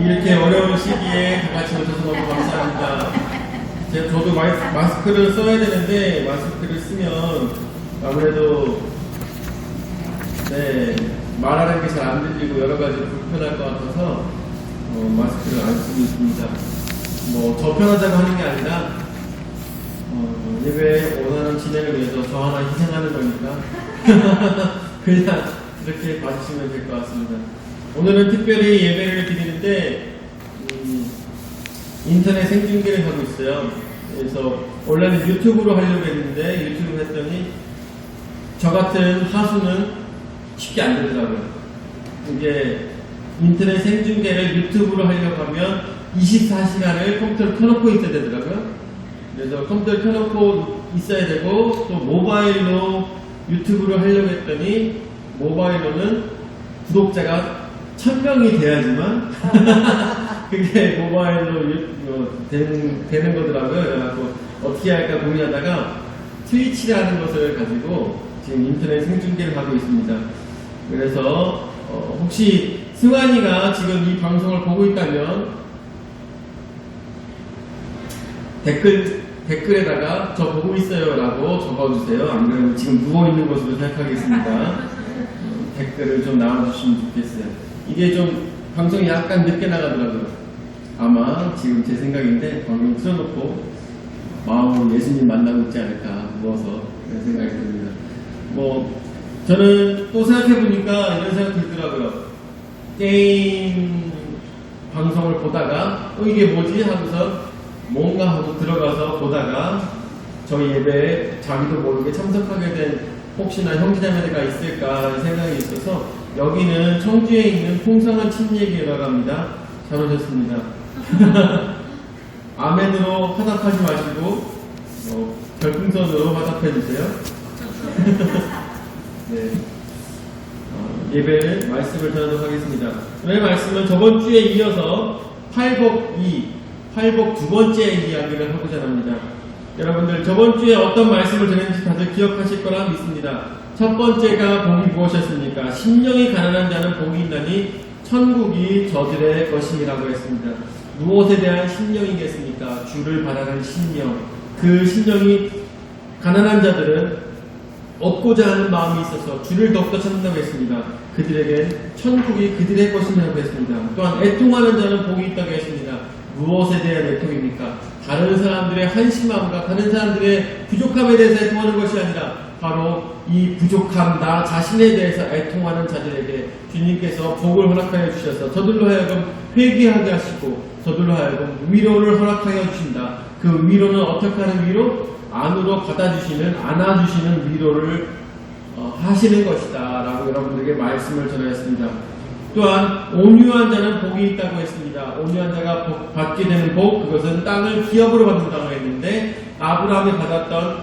이렇게 어려운 시기에 다 같이 오셔서 너무 감사합니다. 저도 마스크를 써야 되는데 마스크를 쓰면 아무래도 말하는 게 잘 안 들리고 여러 가지 불편할 것 같아서 마스크를 안 쓰고 있습니다. 뭐 저 편하자고 하는 게 아니라 예배 원하는 진행을 위해서 저 하나 희생하는 거니까 그냥 이렇게 봐주시면 될 것 같습니다. 오늘은 특별히 예배를 드리는데 인터넷 생중계를 하고 있어요. 그래서 원래는 유튜브로 하려고 했는데 유튜브 했더니 저 같은 하수는 쉽게 안 되더라고요. 이게 인터넷 생중계를 유튜브로 하려고 하면 24시간을 컴퓨터를 켜놓고 있어야 되더라고요. 그래서 컴퓨터를 켜놓고 있어야 되고 또 모바일로 유튜브를 하려고 했더니 모바일로는 구독자가 1000명이 돼야지만 그게 모바일로 되는 거더라고요. 그래서 어떻게 할까 고민하다가 트위치라는 것을 가지고 지금 인터넷 생중계를 하고 있습니다. 그래서 혹시 승환이가 지금 이 방송을 보고 있다면 댓글에다가 저 보고 있어요 라고 적어주세요. 안 그러면 지금 누워있는 것으로 생각하겠습니다. 댓글을 좀 나와주시면 좋겠어요. 이게 좀 방송이 약간 늦게 나가더라고요. 아마 지금 제 생각인데 방송 틀어놓고 마음으로 예수님 만나고 있지 않을까 누워서 그런 생각이 듭니다. 뭐 저는 또 생각해보니까 이런 생각이 들더라고요. 게임 방송을 보다가 이게 뭐지 하고서 뭔가 하고 들어가서 보다가 저희 예배에 자기도 모르게 참석하게 된 혹시나 형제자매가 있을까 생각이 있어서 여기는 청주에 있는 풍성한 침례교회라고 합니다. 잘 오셨습니다. 아멘으로 화답하지 마시고 별풍선으로 화답해주세요. 네. 예배 말씀을 전하도록 하겠습니다. 오늘 말씀은 저번 주에 이어서 팔복 두 번째 이야기를 하고자 합니다. 여러분들 저번 주에 어떤 말씀을 전했는지 다들 기억하실 거라 믿습니다. 첫 번째가 복이 무엇이었습니까? 심령이 가난한 자는 복이 있나니 천국이 저들의 것임이라고 했습니다. 무엇에 대한 심령이겠습니까? 주를 바라는 심령. 그 심령이 가난한 자들은 얻고자 하는 마음이 있어서 주를 더욱더 찾는다고 했습니다. 그들에겐 천국이 그들의 것이라고 했습니다. 또한 애통하는 자는 복이 있다고 했습니다. 무엇에 대한 애통입니까? 다른 사람들의 한심함과 다른 사람들의 부족함에 대해서 애통하는 것이 아니라 바로 이 부족함, 나 자신에 대해서 애통하는 자들에게 주님께서 복을 허락하여 주셔서 저들로 하여금 회개하게 하시고 저들로 하여금 위로를 허락하여 주신다. 그 위로는 어떻게 하는 위로? 안으로 받아주시는, 안아주시는 위로를 하시는 것이다 라고 여러분들에게 말씀을 전하였습니다. 또한 온유한 자는 복이 있다고 했습니다. 온유한 자가 받게 되는 복, 그것은 땅을 기업으로 받는다고 했는데 아브라함이 받았던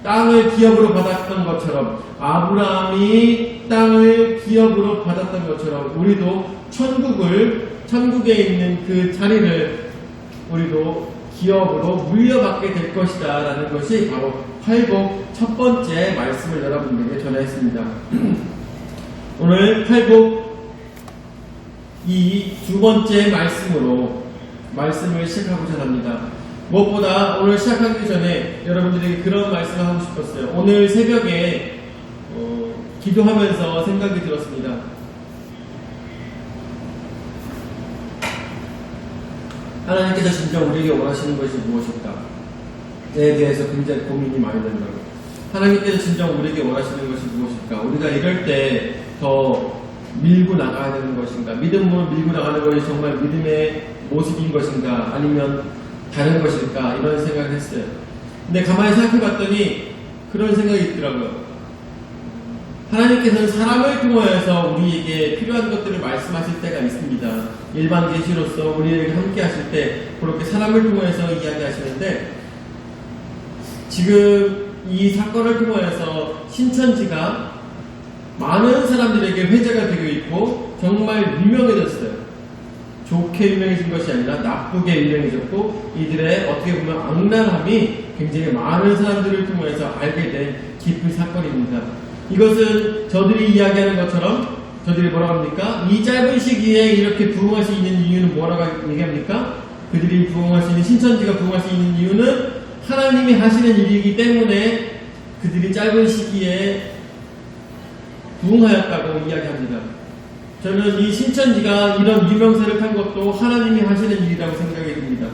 땅을 기업으로 받았던 것처럼 아브라함이 땅을 기업으로 받았던 것처럼 우리도 천국에 있는 그 자리를 우리도 기업으로 물려받게 될 것이다 라는 것이 바로 팔복 첫 번째 말씀을 여러분들에게 전했습니다. 오늘 팔복 이 두 번째 말씀으로 말씀을 시작하고자 합니다. 무엇보다 오늘 시작하기 전에 여러분들에게 그런 말씀을 하고 싶었어요. 오늘 새벽에 기도하면서 생각이 들었습니다. 하나님께서 진짜 우리에게 원하시는 것이 무엇일까에 대해서 굉장히 고민이 많이 된다고. 하나님께서 진짜 우리에게 원하시는 것이 무엇일까? 우리가 이럴 때 더 밀고 나가야 되는 것인가? 믿음으로 밀고 나가는 것이 정말 믿음의 모습인 것인가? 아니면 다른 것일까? 이런 생각을 했어요. 근데 가만히 생각해 봤더니 그런 생각이 있더라고요. 하나님께서는 사람을 통하여서 우리에게 필요한 것들을 말씀하실 때가 있습니다. 일반 계시로서 우리에게 함께 하실 때 그렇게 사람을 통해서 이야기하시는데 지금 이 사건을 통하여서 신천지가 많은 사람들에게 회자가 되고 있고 정말 유명해졌어요. 좋게 유명해진 것이 아니라 나쁘게 유명해졌고 이들의 어떻게 보면 악랄함이 굉장히 많은 사람들을 통해서 알게 된 깊은 사건입니다. 이것은 저들이 이야기하는 것처럼 저들이 뭐라고 합니까? 이 짧은 시기에 이렇게 부흥할 수 있는 이유는 뭐라고 얘기합니까? 그들이 부흥할 수 있는, 신천지가 부흥할 수 있는 이유는 하나님이 하시는 일이기 때문에 그들이 짧은 시기에 부흥하였다고 이야기합니다. 저는 이 신천지가 이런 유명세를 탄 것도 하나님이 하시는 일이라고 생각이 듭니다.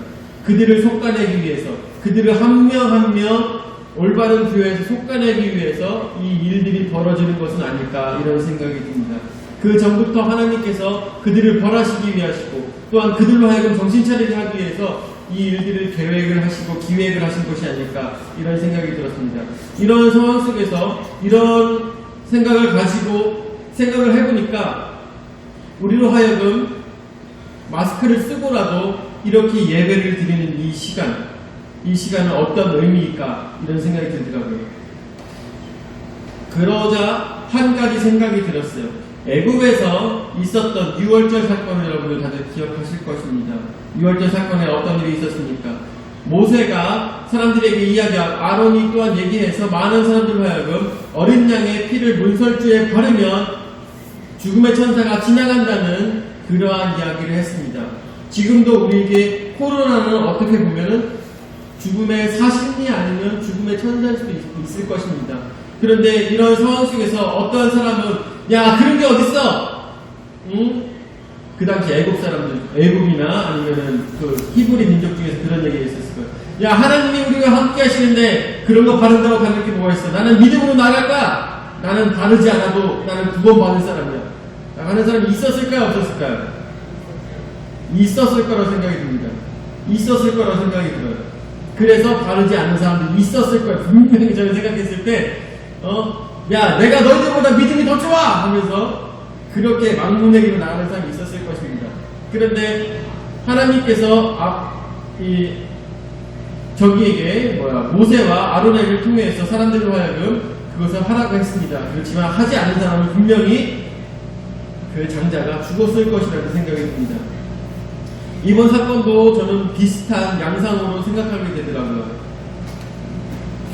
그들을 솎아내기 위해서, 그들을 한 명 한 명 올바른 교회에서 솎아내기 위해서 이 일들이 벌어지는 것은 아닐까, 이런 생각이 듭니다. 그 전부터 하나님께서 그들을 벌하시기 위하시고 또한 그들로 하여금 정신 차리게 하기 위해서 이 일들을 계획을 하시고 기획을 하신 것이 아닐까, 이런 생각이 들었습니다. 이런 상황 속에서 이런 생각을 가지고 생각을 해보니까 우리로 하여금 마스크를 쓰고라도 이렇게 예배를 드리는 이 시간은 어떤 의미일까, 이런 생각이 들더라고요. 그러자 한 가지 생각이 들었어요. 애굽에서 있었던 6월절 사건을 여러분들 다들 기억하실 것입니다. 6월절 사건에 어떤 일이 있었습니까? 모세가 사람들에게 이야기하고 아론이 또한 얘기해서 많은 사람들로 하여금 어린 양의 피를 문설주에 바르면 죽음의 천사가 지나간다는 그러한 이야기를 했습니다. 지금도 우리에게 코로나는 어떻게 보면은 죽음의 사신이 아니면 죽음의 천사일 수도 있을 것입니다. 그런데 이런 상황 속에서 어떠한 사람은 야, 그런 게 어딨어? 응? 그 당시 애굽 사람들, 애굽이나 아니면은 그 히브리 민족 중에서 그런 얘기가 있었을 거예요. 야, 하나님이 우리와 함께 하시는데 그런 거 바른다고 받을 게 뭐가 있어? 나는 믿음으로 나갈까? 나는 바르지 않아도 나는 구원받을 사람이야. 나가는 사람이 있었을까요? 없었을까요? 있었을 거라고 생각이 듭니다. 있었을 거라고 생각이 들어요. 그래서 바르지 않는 사람들이 있었을 거예요. 분명히 저는 생각했을 때, 야, 내가 너희들보다 믿음이 더 좋아! 하면서 그렇게 막문내기로 나가는 사람이 있었을 것입니다. 그런데 하나님께서 저기에게 모세와 아론에게 통해서 사람들로 하여금 그것을 하라고 했습니다. 그렇지만 하지 않은 사람은 분명히 그 장자가 죽었을 것이라는 생각이 듭니다. 이번 사건도 저는 비슷한 양상으로 생각하게 되더라고요.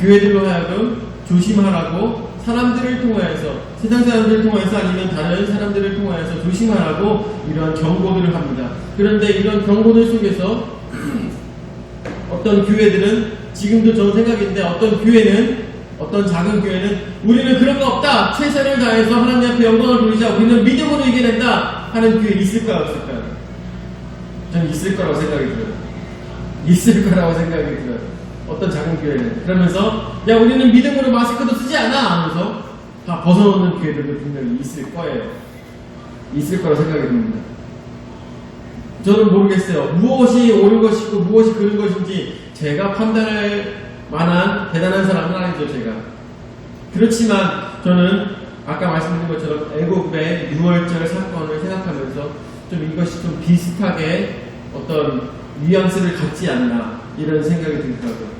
교회들로 하여금 조심하라고 사람들을 통하여서, 세상 사람들을 통하여서 아니면 다른 사람들을 통하여서 조심하라고 이러한 경고들을 합니다. 그런데 이런 경고들 속에서 어떤 교회들은, 지금도 저 생각인데 어떤 작은 교회는 우리는 그런 거 없다, 최선을 다해서 하나님 앞에 영광을 돌리자, 우리는 믿음으로 이겨낸다 하는 교회 있을까요, 없을까요? 저는 있을 거라고 생각이 들어요. 있을 거라고 생각이 들어요. 어떤 작은 교회는. 그러면서 야, 우리는 믿음으로 마스크도 쓰지 않아 하면서 다 벗어놓는 교회들도 분명히 있을 거예요. 있을 거라고 생각이 듭니다. 저는 모르겠어요. 무엇이 옳은 것이고 무엇이 그른 것인지 제가 판단할 만한 대단한 사람은 아니죠, 제가. 그렇지만 저는 아까 말씀드린 것처럼 애굽의 6월절 사건을 생각하면서 좀 이것이 좀 비슷하게 어떤 뉘앙스를 갖지 않나, 이런 생각이 들더라고요.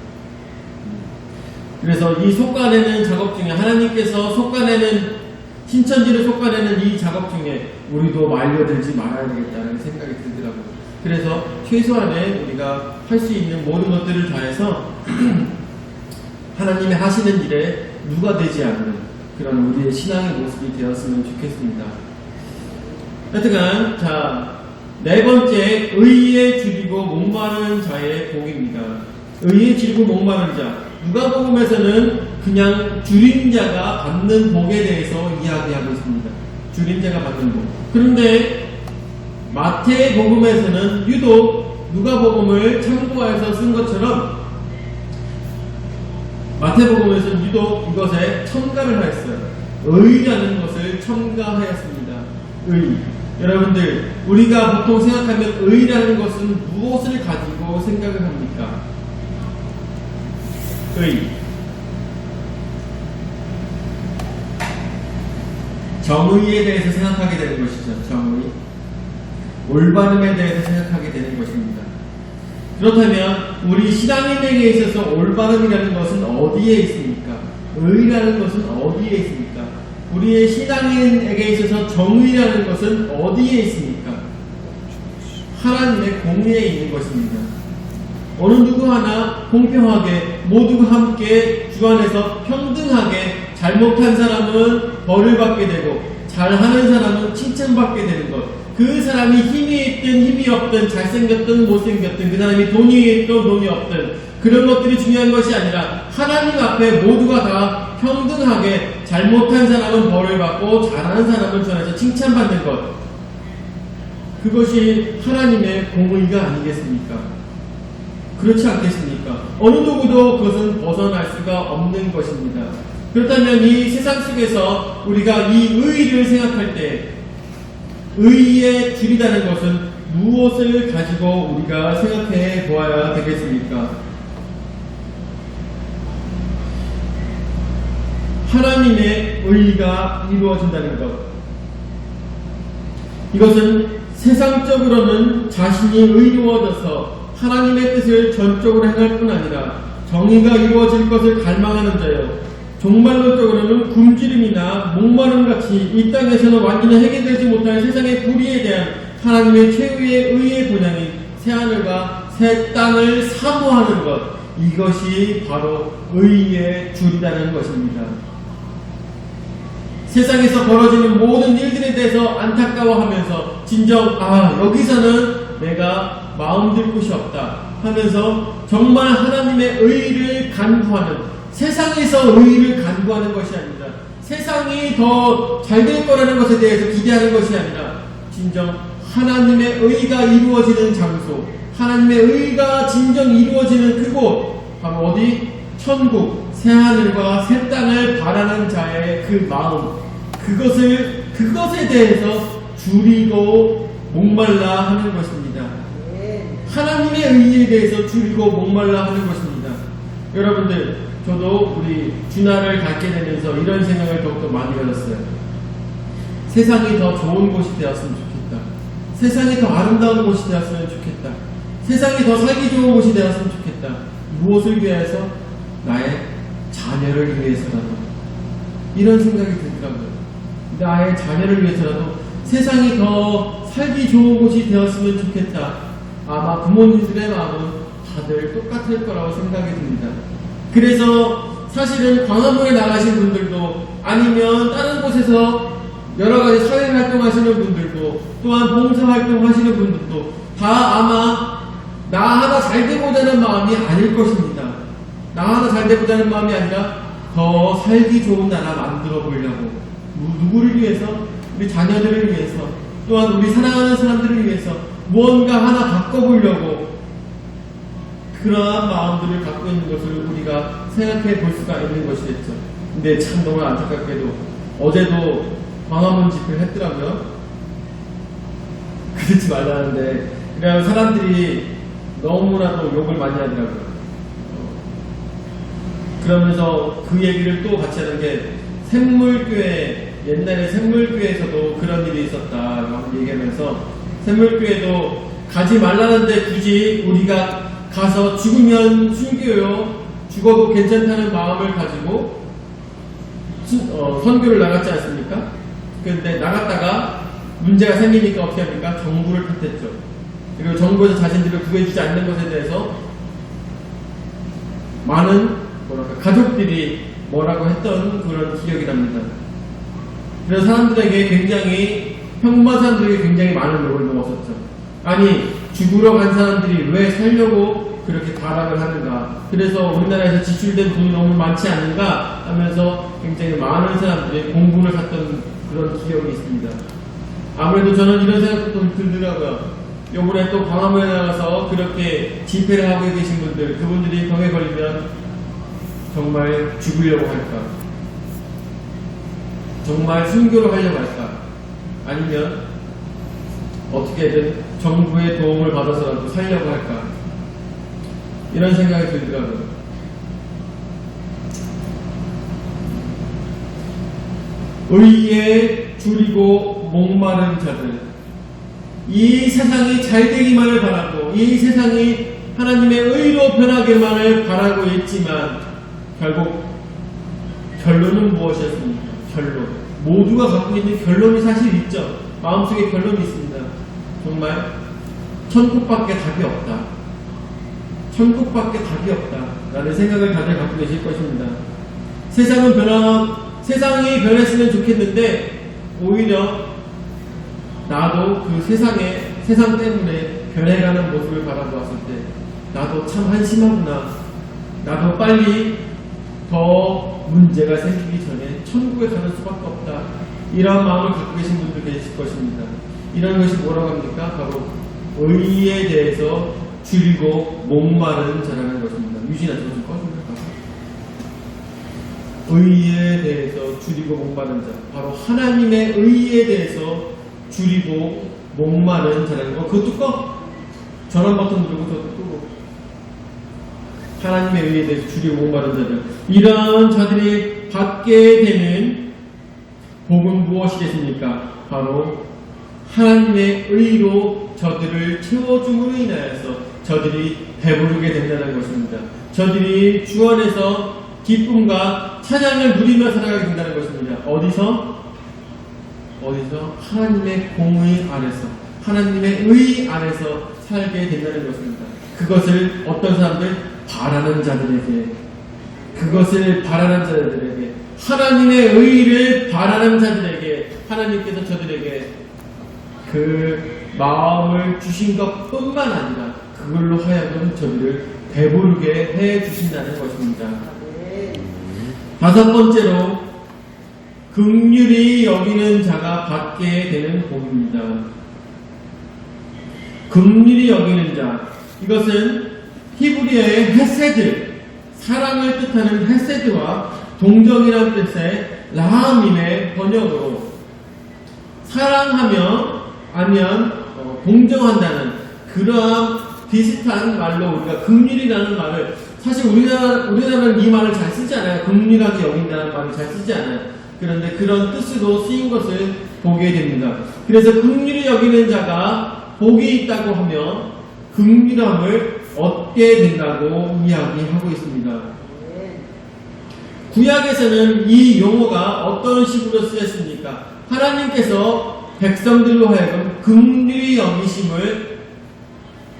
그래서 이 솎아내는 작업 중에, 하나님께서 신천지를 솎아내는 이 작업 중에 우리도 말려들지 말아야 되겠다는 생각이 들더라고요. 그래서 최소한의 우리가 할 수 있는 모든 것들을 다해서 하나님이 하시는 일에 누가 되지 않는 그런 우리의 신앙의 모습이 되었으면 좋겠습니다. 하여튼간, 자, 네 번째, 의에 줄이고 목마른 자의 복입니다. 의에 줄이고 목마른 자. 누가복음에서는 그냥 줄인 자가 받는 복에 대해서 이야기하고 있습니다. 줄인 자가 받는 복. 그런데 마태복음에서는 유독 누가복음을 참고해서 쓴 것처럼 마태복음에서는 유독 이것에 첨가를 하였어요. 의라는 것을 첨가하였습니다. 의. 여러분들, 우리가 보통 생각하면 의라는 것은 무엇을 가지고 생각을 합니까? 의. 정의에 대해서 생각하게 되는 것이죠. 정의. 올바름에 대해서 생각하게 되는 것입니다. 그렇다면 우리 신앙인에게 있어서 올바름이라는 것은 어디에 있습니까? 의라는 것은 어디에 있습니까? 우리의 신앙인에게 있어서 정의라는 것은 어디에 있습니까? 하나님의 공의에 있는 것입니다. 어느 누구 하나 공평하게 모두가 함께 주 안에서 평등하게 잘못한 사람은 벌을 받게 되고 잘하는 사람은 칭찬받게 되는 것. 그 사람이 힘이 있든 힘이 없든 잘생겼든 못생겼든 그 사람이 돈이 있든 돈이 없든 그런 것들이 중요한 것이 아니라 하나님 앞에 모두가 다 평등하게 잘못한 사람은 벌을 받고 잘하는 사람은 전에서 칭찬받는 것. 그것이 하나님의 공의가 아니겠습니까? 그렇지 않겠습니까? 어느 누구도 그것은 벗어날 수가 없는 것입니다. 그렇다면 이 세상 속에서 우리가 이 의의를 생각할 때 의의의 줄이라는 것은 무엇을 가지고 우리가 생각해 보아야 되겠습니까? 하나님의 의의가 이루어진다는 것. 이것은 세상적으로는 자신이 의로워져서 하나님의 뜻을 전적으로 행할 뿐 아니라 정의가 이루어질 것을 갈망하는 자요. 종말론적으로는 굶주림이나 목마름 같이 이 땅에서는 완전히 해결되지 못할 세상의 불의에 대한 하나님의 최후의 의의 본향인 새하늘과 새 땅을 사모하는 것. 이것이 바로 의의 줄이라는 것입니다. 세상에서 벌어지는 모든 일들에 대해서 안타까워하면서 진정 여기서는 내가 마음들 곳이 없다 하면서 정말 하나님의 의의를 간구하는, 세상에서 의의를 간구하는 것이 아니라 세상이 더 잘 될 거라는 것에 대해서 기대하는 것이 아니라 진정 하나님의 의의가 이루어지는 장소, 하나님의 의의가 진정 이루어지는 그곳, 바로 어디? 천국, 새하늘과 새 땅을 바라는 자의 그 마음, 그것에 대해서 줄이고 목말라 하는 것입니다. 하나님의 의의에 대해서 줄이고 목말라 하는 것입니다. 여러분들, 저도 우리 주나를 갖게 되면서 이런 생각을 더욱더 많이 가졌어요. 세상이 더 좋은 곳이 되었으면 좋겠다. 세상이 더 아름다운 곳이 되었으면 좋겠다. 세상이 더 살기 좋은 곳이 되었으면 좋겠다. 무엇을 위해서? 나의 자녀를 위해서라도. 이런 생각이 들더라고요. 나의 자녀를 위해서라도 세상이 더 살기 좋은 곳이 되었으면 좋겠다. 아마 부모님들의 마음은 다들 똑같을 거라고 생각이 듭니다. 그래서 사실은 광화문에 나가신 분들도 아니면 다른 곳에서 여러 가지 사회활동 하시는 분들도 또한 봉사활동 하시는 분들도 다 아마 나 하나 잘 되고자 하는 마음이 아닐 것입니다. 나 하나 잘 되고자 하는 마음이 아니라 더 살기 좋은 나라 만들어 보려고, 누구를 위해서? 우리 자녀들을 위해서, 또한 우리 사랑하는 사람들을 위해서 무언가 하나 바꿔보려고 그러한 마음들을 갖고 있는 것을 우리가 생각해 볼 수가 있는 것이겠죠. 근데 참 너무 안타깝게도 어제도 광화문 집회를 했더라고요. 그러지 말라는데 그냥 사람들이 너무나도 욕을 많이 하더라고요. 그러면서 그 얘기를 또 같이 하는 게 샘물교회, 옛날에 샘물교회에서도 그런 일이 있었다라고 얘기하면서 샘물교회도 가지 말라는데 굳이 우리가 가서 죽으면 순교요, 죽어도 괜찮다는 마음을 가지고 선교를 나갔지 않습니까? 그런데 나갔다가 문제가 생기니까 어떻게 합니까? 정부를 탓했죠. 그리고 정부에서 자신들을 구해주지 않는 것에 대해서 많은 가족들이 뭐라고 했던 그런 기억이 납니다. 그래서 사람들에게 굉장히, 평범한 사람들에게 굉장히 많은 욕을 먹었었죠. 아니, 죽으러 간 사람들이 왜 살려고 그렇게 타락을 하는가, 그래서 우리나라에서 지출된 돈이 너무 많지 않은가 하면서 굉장히 많은 사람들이 공분을 샀던 그런 기억이 있습니다. 아무래도 저는 이런 생각도 들더라고요. 요번에 또 광화문에 나가서 그렇게 집회를 하고 계신 분들, 그분들이 병에 걸리면 정말 죽으려고 할까? 정말 순교를 하려고 할까? 아니면 어떻게든 정부의 도움을 받아서라도 살려고 할까? 이런 생각이 들더라고요. 의에 줄이고 목마른 자들, 이 세상이 잘 되기만을 바라고 이 세상이 하나님의 의로 변하기만을 바라고 있지만 결국 결론은 무엇이었습니까? 결론, 모두가 갖고 있는 결론이 사실 있죠. 마음속에 결론이 있습니다. 정말 천국밖에 답이 없다, 천국밖에 답이 없다 라는 생각을 다들 갖고 계실 것입니다. 세상이 변했으면 좋겠는데 오히려 나도 그 세상 때문에 변해가는 모습을 바라보았을 때 나도 참 한심하구나. 나도 빨리 더 문제가 생기기 전에 천국에 가는 수밖에 없다. 이런 마음을 갖고 계신 분들 계실 것입니다. 이런 것이 뭐라고 합니까? 바로 의에 대해서 줄이고 목마른 자라는 것입니다. 유진아, 저좀 꺼주면 의에 대해서 줄이고 목마른 자, 바로 하나님의 의에 대해서 줄이고 목마른 자라는 거. 그것도 꺼. 전원 버튼 누르고 저도 끄고. 하나님의 의에 대해서 줄이고 목마른 자들, 이런 자들이 받게 되는 복은 무엇이겠습니까? 바로 하나님의 의로 저들을 채워줌으로 인하여서 저들이 배부르게 된다는 것입니다. 저들이 주 안에서 기쁨과 찬양을 누리며 살아가게 된다는 것입니다. 어디서? 하나님의 공의 안에서, 하나님의 의 안에서 살게 된다는 것입니다. 그것을 어떤 사람들? 바라는 자들에게, 그것을 바라는 자들에게, 하나님의 의를 바라는 자들에게 하나님께서 저들에게 그 마음을 주신 것 뿐만 아니라 그걸로 하여금 저들을 배부르게 해 주신다는 것입니다. 다섯 번째로, 긍휼히 여기는 자가 받게 되는 복입니다. 긍휼히 여기는 자, 이것은 히브리어의 헤세드, 사랑을 뜻하는 헤세드와 동정이라는 뜻의 라함임의 번역으로 사랑하며 아니면 동정한다는 그러한 비슷한 말로 우리가 긍휼이라는 말을, 사실 우리나라는 이 말을 잘 쓰지 않아요. 긍휼하게 여긴다는 말을 잘 쓰지 않아요. 그런데 그런 뜻으로 쓰인 것을 보게 됩니다. 그래서 긍휼히 여기는 자가 복이 있다고 하면 긍휼함을 얻게 된다고 이야기하고 있습니다. 구약에서는 이 용어가 어떤 식으로 쓰였습니까? 하나님께서 백성들로 하여금 긍휼히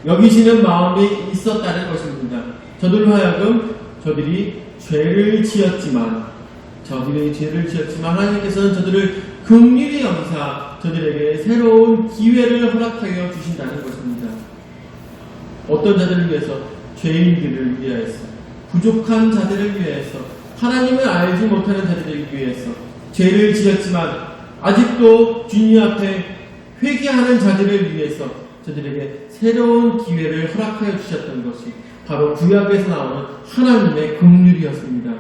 여기시는 마음이 있었다는 것입니다. 저들로 하여금 저들이 죄를 지었지만 하나님께서는 저들을 긍휼히 여기사 저들에게 새로운 기회를 허락하여 주신다는 것입니다. 어떤 자들을 위해서? 죄인들을 위하여서, 부족한 자들을 위해서, 하나님을 알지 못하는 자들을 위해서, 죄를 지었지만 아직도 주님 앞에 회개하는 자들을 위해서 저들에게 새로운 기회를 허락하여 주셨던 것이 바로 구약에서 나오는 하나님의 긍휼이었습니다.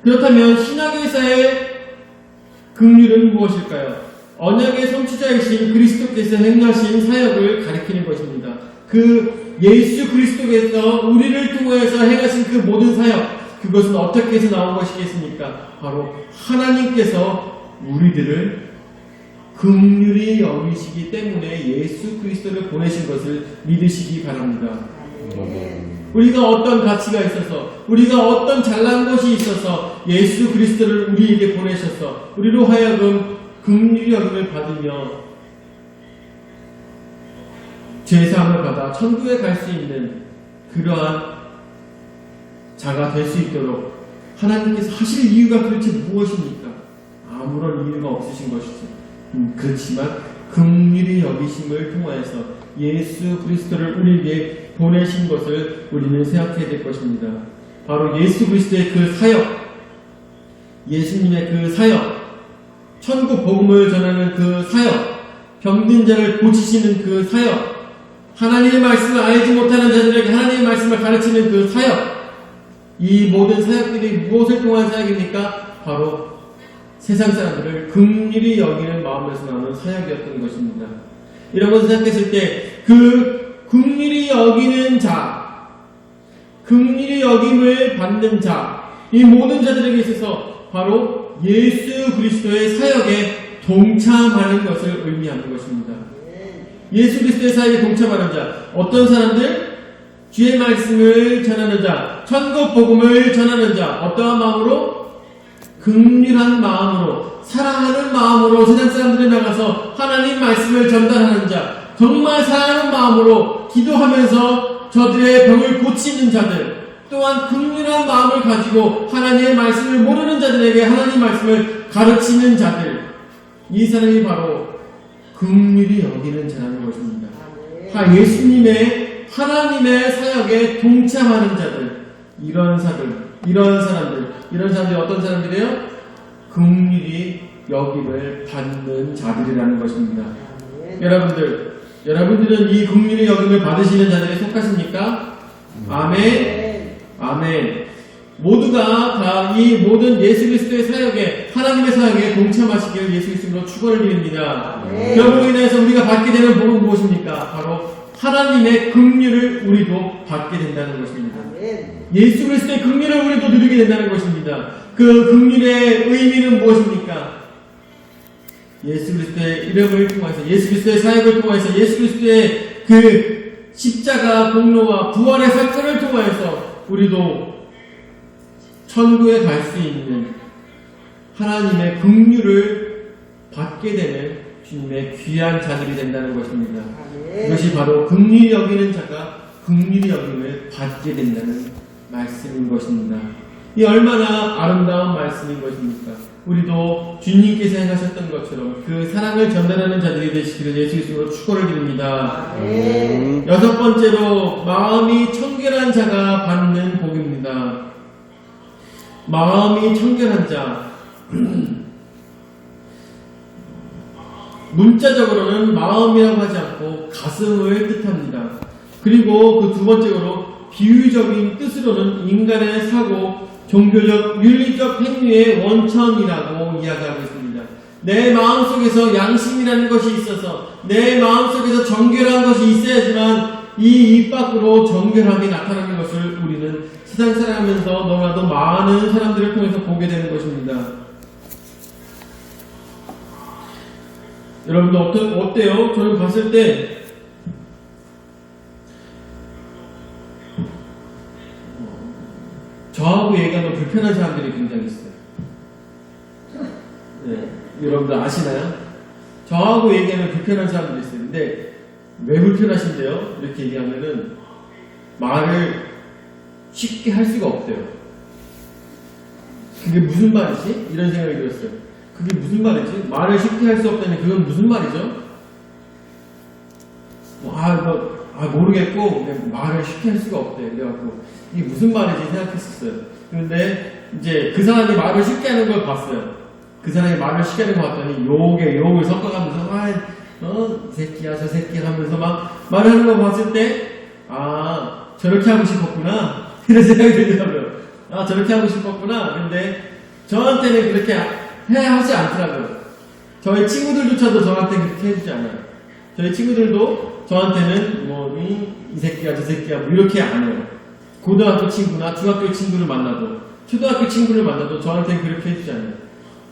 그렇다면 신약에서의 긍휼은 무엇일까요? 언약의 성취자이신 그리스도께서 행하신 사역을 가리키는 것입니다. 그 예수 그리스도께서 우리를 통해서 행하신 그 모든 사역, 그것은 어떻게 해서 나온 것이겠습니까? 바로 하나님께서 우리들을 긍휼히 여기시기 때문에 예수 그리스도를 보내신 것을 믿으시기 바랍니다. 우리가 어떤 가치가 있어서, 우리가 어떤 잘난 것이 있어서 예수 그리스도를 우리에게 보내셔서 우리로 하여금 긍휼히 여김을 받으며 죄사함을 받아 천국에 갈 수 있는 그러한 자가 될 수 있도록 하나님께서 하실 이유가 도대체 무엇입니까? 아무런 이유가 없으신 것이죠. 그렇지만 긍휼히 여기심을 통하여서 예수 그리스도를 우리에게 보내신 것을 우리는 생각해야 될 것입니다. 바로 예수 그리스도의 그 사역, 예수님의 그 사역, 천국 복음을 전하는 그 사역, 병든 자를 고치시는 그 사역, 하나님의 말씀을 알지 못하는 자들에게 하나님의 말씀을 가르치는 그 사역, 이 모든 사역들이 무엇을 통한 사역입니까? 바로 세상 사람들을 긍휼히 여기는 마음에서 나오는 사역이었던 것입니다. 이런 것을 생각했을 때 그 긍휼히 여기는 자, 긍휼히 여김을 받는 자, 이 모든 자들에게 있어서 바로 예수 그리스도의 사역에 동참하는 것을 의미하는 것입니다. 예수 그리스도의 사역에 동참하는 자, 어떤 사람들? 주의 말씀을 전하는 자, 천국 복음을 전하는 자, 어떠한 마음으로? 긍휼한 마음으로, 사랑하는 마음으로 세상 사람들에 나가서 하나님 말씀을 전달하는 자, 정말 사랑하는 마음으로 기도하면서 저들의 병을 고치는 자들, 또한 긍휼한 마음을 가지고 하나님의 말씀을 모르는 자들에게 하나님 말씀을 가르치는 자들, 이 사람이 바로 긍휼히 여기는 자라는 것입니다. 예수님의 하나님의 사역에 동참하는 자들, 이런 사람들이 어떤 사람들이에요? 긍휼히 여김을 받는 자들이라는 것입니다. 여러분들은 이 긍휼히 여김을 받으시는 자들에 속하십니까? 아멘. 아멘. 모두가 다 이 모든 예수 그리스도의 사역에, 하나님의 사역에 동참하시길 예수 그리스도로 축원을 드립니다. 결국에 인해서 우리가 받게 되는 복은 무엇입니까? 바로 하나님의 긍휼을 우리도 받게 된다는 것입니다. 예수 그리스도의 긍휼을 우리도 누리게 된다는 것입니다. 그 긍휼의 의미는 무엇입니까? 예수 그리스도의 이름을 통해서, 예수 그리스도의 사역을 통해서, 예수 그리스도의 그 십자가 공로와 부활의 사건을 통해서 우리도 천국에 갈 수 있는 하나님의 긍휼을 받게 되는 주님의 귀한 자들이 된다는 것입니다. 이것이 바로 긍휼히 여기는 자가 긍휼히 여김을 받게 된다는 말씀인 것입니다. 이 얼마나 아름다운 말씀인 것입니까? 우리도 주님께서 행하셨던 것처럼 그 사랑을 전달하는 자들이 되시기를 예수 그리스도로 축원을 드립니다. 여섯 번째로 마음이 청결한 자가 받는 복입니다. 마음이 청결한 자. 문자적으로는 마음이라고 하지 않고 가슴을 뜻합니다. 그리고 그 두 번째로 비유적인 뜻으로는 인간의 사고, 종교적, 윤리적 행위의 원천이라고 이야기하고 있습니다. 내 마음속에서 양심이라는 것이 있어서 내 마음속에서 정결한 것이 있어야지만 이 입 밖으로 정결함이 나타나는 것을 우리는 세상 살아가면서 너무나도 많은 사람들을 통해서 보게 되는 것입니다. 여러분들 어때요? 저는 봤을 때 저하고 얘기하면 불편한 사람들이 굉장히 있어요. 네, 여러분들 아시나요? 저하고 얘기하면 불편한 사람들이 있어요. 근데 왜 불편하신데요? 이렇게 얘기하면은 말을 쉽게 할 수가 없대요. 그게 무슨 말이지? 이런 생각이 들었어요. 그게 무슨 말이지? 말을 쉽게 할 수 없다니 그건 무슨 말이죠? 모르겠고 말을 쉽게 할 수가 없대. 그래갖고 이게 무슨 말이지 생각했었어요. 그런데 이제 그 사람이 말을 쉽게 하는 걸 봤어요. 그 사람이 말을 쉽게 하는 걸 봤더니 욕을 섞어가면서 이 새끼야 저 새끼 하면서 막 말하는 거 봤을 때 저렇게 하고 싶었구나 이런 생각이 들더라고요. 저렇게 하고 싶었구나. 근데 저한테는 그렇게 하지 않더라고요. 저희 친구들조차도 저한테 그렇게 해주지 않아요. 저희 친구들도 저한테는 이 새끼야 저 새끼야 이렇게 안 해요. 고등학교 친구나 중학교 친구를 만나도 초등학교 친구를 만나도 저한테는 그렇게 해주지 않아요.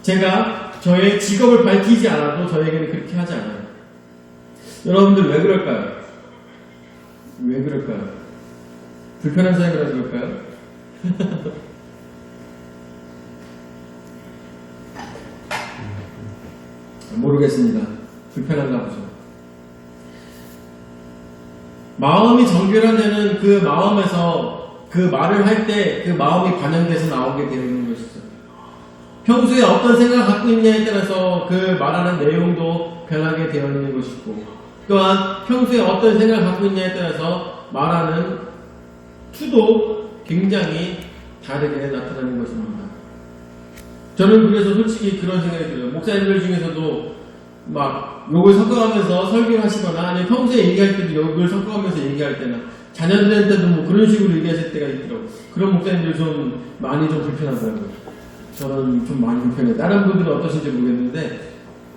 제가 저의 직업을 밝히지 않아도 저에게는 그렇게 하지 않아요. 여러분들 왜 그럴까요? 왜 그럴까요? 불편한 사람이라서 그럴까요? 모르겠습니다. 불편한가 보죠. 마음이 정결한 자는 그 마음에서 그 말을 할 때 그 마음이 반영돼서 나오게 되어 있는 것이죠. 평소에 어떤 생각을 갖고 있냐에 따라서 그 말하는 내용도 변하게 되어 있는 것이고, 또한 평소에 어떤 생각을 갖고 있냐에 따라서 말하는 투도 굉장히 다르게 나타나는 것입니다. 저는 그래서 솔직히 그런 생각이 들어요. 목사님들 중에서도 막 욕을 섞어가면서 설교를 하시거나 아니면 평소에 얘기할 때도 욕을 섞어가면서 얘기할 때나 자녀들한테도 그런 식으로 얘기하실 때가 있더라고요. 그런 목사님들 좀 많이 좀 불편하더라고요. 저는 좀 많이 불편해요. 다른 분들은 어떠신지 모르겠는데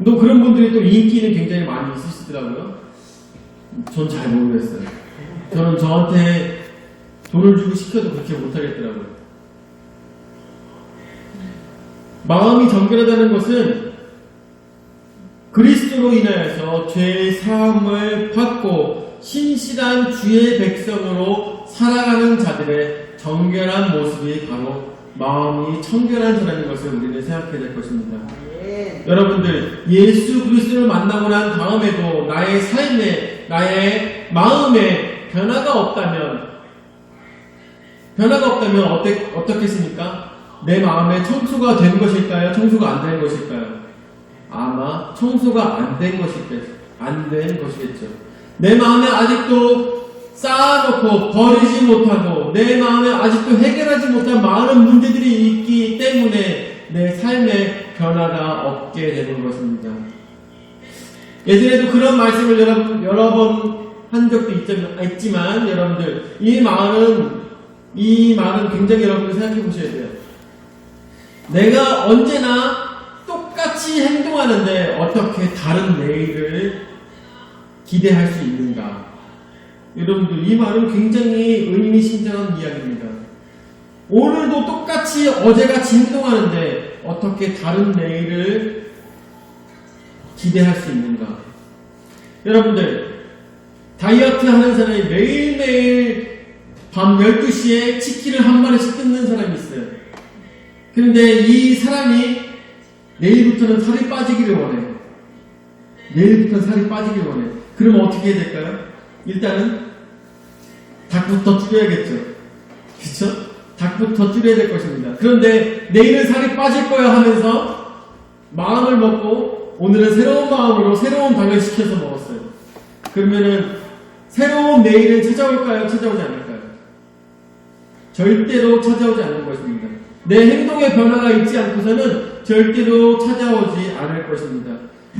또 그런 분들이 또 인기는 굉장히 많이 있으시더라고요. 전 잘 모르겠어요. 저는 저한테 돈을 주고 시켜도 그렇게 못하겠더라고요. 마음이 정결하다는 것은 그리스도로 인하여서 죄의 사함을 받고 신실한 주의 백성으로 살아가는 자들의 정결한 모습이 바로 마음이 청결한 자라는 것을 우리는 생각해야 될 것입니다. 여러분들 예수 그리스도를 만나고 난 다음에도 나의 삶에 나의 마음에 변화가 없다면 어떻겠습니까? 내 마음에 청소가 된 것일까요? 청소가 안 된 것일까요? 아마 청소가 안 된 것이겠죠. 내 마음에 아직도 쌓아놓고 버리지 못하고 내 마음에 아직도 해결하지 못한 많은 문제들이 있기 때문에 내 삶에 변화가 없게 되는 것입니다. 예전에도 그런 말씀을 여러 번 한 적도 있지만 여러분들 이 말은 굉장히 여러분들 생각해 보셔야 돼요. 내가 언제나 똑같이 행동하는데 어떻게 다른 내일을 기대할 수 있는가? 여러분들 이 말은 굉장히 의미심장한 이야기입니다. 오늘도 똑같이 어제같이 행동하는데 어떻게 다른 내일을 기대할 수 있는가? 여러분들 다이어트 하는 사람이 매일매일 밤 12시에 치킨을 한 마리씩 뜯는 사람이 있어요. 그런데 이 사람이 내일부터는 살이 빠지기를 원해. 내일부터는 살이 빠지기를 원해. 그러면 어떻게 해야 될까요? 일단은 닭부터 줄여야겠죠. 그쵸? 닭부터 줄여야 될 것입니다. 그런데 내일은 살이 빠질 거야 하면서 마음을 먹고 오늘은 새로운 마음으로 새로운 닭을 시켜서 먹었어요. 그러면은 새로운 내일은 찾아올까요? 찾아오지 않을까요? 절대로 찾아오지 않는 것입니다. 내 행동의 변화가 있지 않고서는 절대로 찾아오지 않을 것입니다.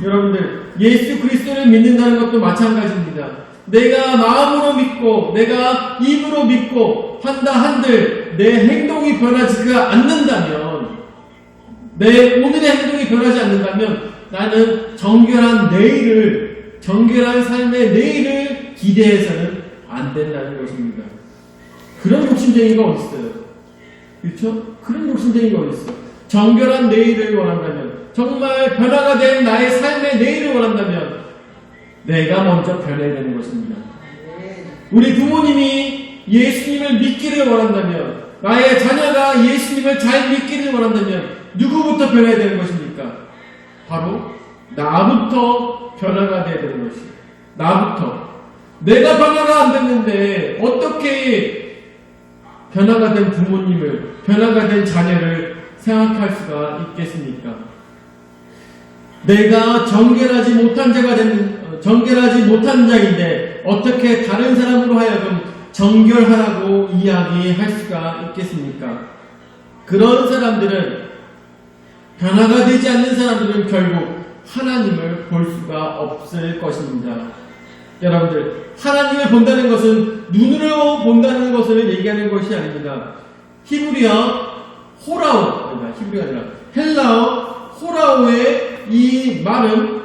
여러분들 예수 그리스도를 믿는다는 것도 마찬가지입니다. 내가 마음으로 믿고 내가 입으로 믿고 한다 한들 내 행동이 변하지가 않는다면 내 오늘의 행동이 변하지 않는다면 나는 정결한 삶의 내일을 기대해서는 안 된다는 것입니다. 그런 욕심쟁이가 어디 있어요? 그렇죠? 그런 욕심쟁이가 어디 있어? 정결한 내일을 원한다면, 정말 변화가 된 나의 삶의 내일을 원한다면 내가 먼저 변해야 되는 것입니다. 우리 부모님이 예수님을 믿기를 원한다면, 나의 자녀가 예수님을 잘 믿기를 원한다면 누구부터 변해야 되는 것입니까? 바로 나부터 변화가 되어야 되는 것입니다. 나부터. 내가 변화가 안 됐는데 어떻게 변화가 된 부모님을, 변화가 된 자녀를 생각할 수가 있겠습니까? 내가 정결하지 못한 자인데 어떻게 다른 사람으로 하여금 정결하라고 이야기할 수가 있겠습니까? 그런 사람들은, 변화가 되지 않는 사람들은 결국 하나님을 볼 수가 없을 것입니다. 여러분들, 하나님을 본다는 것은 눈으로 본다는 것을 얘기하는 것이 아닙니다. 헬라어 호라오의 이 말은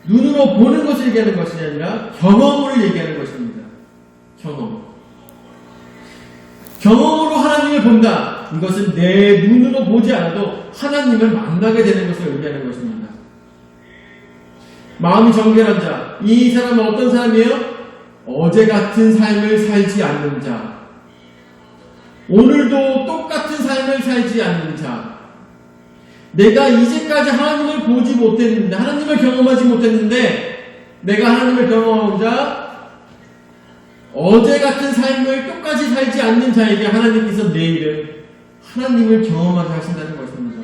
눈으로 보는 것을 얘기하는 것이 아니라 경험을 얘기하는 것입니다. 경험으로 하나님을 본다. 이것은 내 눈으로 보지 않아도 하나님을 만나게 되는 것을 의미하는 것입니다. 마음이 정결한 자, 이 사람은 어떤 사람이에요? 어제 같은 삶을 살지 않는 자, 오늘도 똑같은 삶을 살지 않는 자. 내가 이제까지 하나님을 보지 못했는데, 하나님을 경험하지 못했는데, 내가 하나님을 경험하고자 어제 같은 삶을 똑같이 살지 않는 자에게 하나님께서 내일은 하나님을 경험하게 하신다는 것입니다.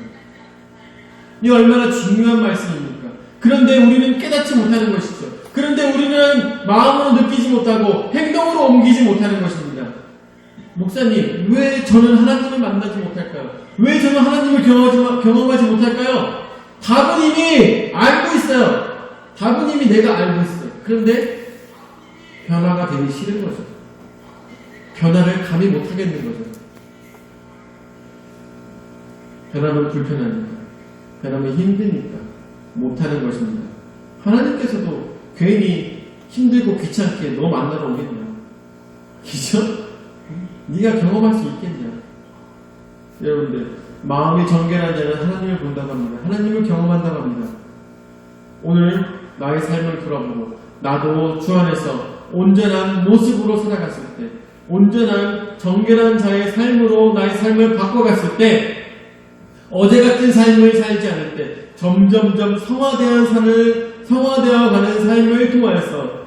이 얼마나 중요한 말씀입니까? 그런데 우리는 깨닫지 못하는 것이죠. 그런데 우리는 마음으로 느끼지 못하고 행동으로 옮기지 못하는 것입니다. 목사님, 왜 저는 하나님을 만나지 못할까요? 왜 저는 하나님을 경험하지 못할까요? 답은 이미 알고 있어요. 답은 이미 내가 알고 있어요. 그런데 변화가 되기 싫은 거죠. 변화를 감히 못하겠는 거죠. 변하면 불편하니까, 변하면 힘드니까 못하는 것입니다. 하나님께서도 괜히 힘들고 귀찮게 너 만나러 오겠냐? 그죠? 네가 경험할 수 있겠냐? 여러분들, 마음이 정결한 자는 하나님을 본다고 합니다. 하나님을 경험한다고 합니다. 오늘 나의 삶을 돌아보고 나도 주 안에서 온전한 모습으로 살아갔을 때, 온전한 정결한 자의 삶으로 나의 삶을 바꿔갔을 때, 어제 같은 삶을 살지 않을 때 점점점 성화되어 가는 삶을 통하여서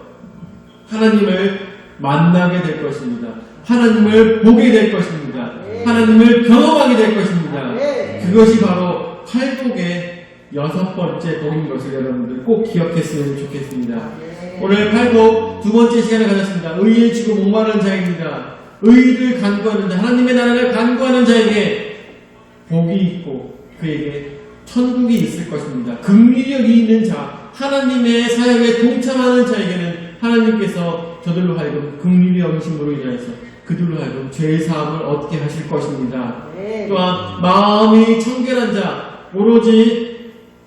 하나님을 만나게 될 것입니다. 하나님을 보게 될 것입니다. 하나님을 경험하게 될 것입니다. 그것이 바로 팔복의 6번째 복인 것을 여러분들 꼭 기억했으면 좋겠습니다. 오늘 8복 두 번째 시간을 가졌습니다. 의에 지고 목마른 자입니다. 의를 간구하는 자, 하나님의 나라를 간구하는 자에게 복이 있고 그에게 천국이 있을 것입니다. 긍휼력이 있는 자, 하나님의 사역에 동참하는 자에게는 하나님께서 저들로 하여금 긍휼의 영심으로 인하여서 그들로 하여금 죄의 사함을 얻게 하실 것입니다. 또한 마음이 청결한 자, 오로지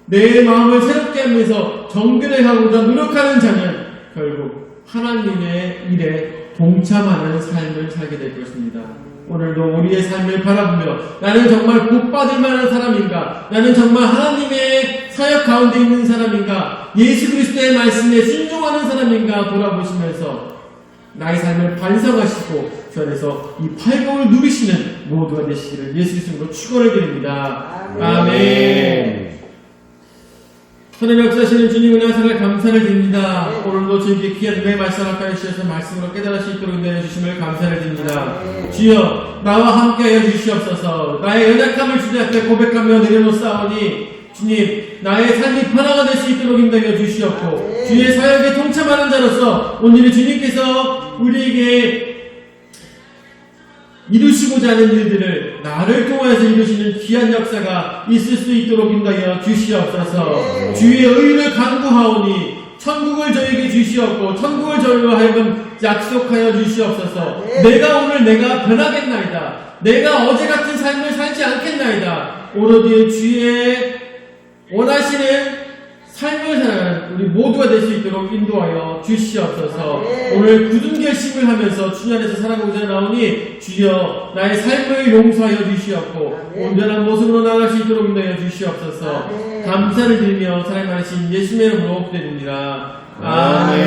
내 마음을 새롭게 하면서 정결을 하고자 노력하는 자는 결국 하나님의 일에 동참하는 삶을 살게 될 것입니다. 오늘도 우리의 삶을 바라보며 나는 정말 복받을 만한 사람인가? 나는 정말 하나님의 사역 가운데 있는 사람인가? 예수 그리스도의 말씀에 순종하는 사람인가? 돌아보시면서 나의 삶을 반성하시고 주 안에서 이 팔복을 누리시는 모두가 되시기를 예수 그리스도로 축원을 드립니다. 아멘. 하나님 역사하시는 주님의 은혜를 감사를 드립니다. 오늘도 저에게 귀한 은혜의 말씀 함께 주셔서 말씀으로 깨달을 수 있도록 인도해 주심을 감사를 드립니다. 주여 나와 함께하여 주시옵소서. 나의 연약함을 주님 앞에 고백하며 내려놓사오니 주님 나의 삶이 변화가 될 수 있도록 인도하여 주시옵고 주의 사역에 동참하는 자로서 오늘 주님께서 우리에게 이루시고자 하는 일들을 나를 통해서 이루시는 귀한 역사가 있을 수 있도록 인도하여 주시옵소서. 주의 의를 간구하오니 천국을 저에게 주시옵고 천국을 저희로 하여금 약속하여 주시옵소서. 내가 변하겠나이다. 내가 어제 같은 삶을 살지 않겠나이다. 오로지 주의 원하시는 삶을 살아가는 우리 모두가 될 수 있도록 인도하여 주시옵소서. 오늘 굳은 결심을 하면서 주님 안에서 살아가고자 나오니 주여 나의 삶을 용서하여 주시옵고 온전한 모습으로 나아갈 수 있도록 인도하여 주시옵소서. 감사를 드리며 사랑하신 예수님의 이름으로 기도드립니다. 아멘.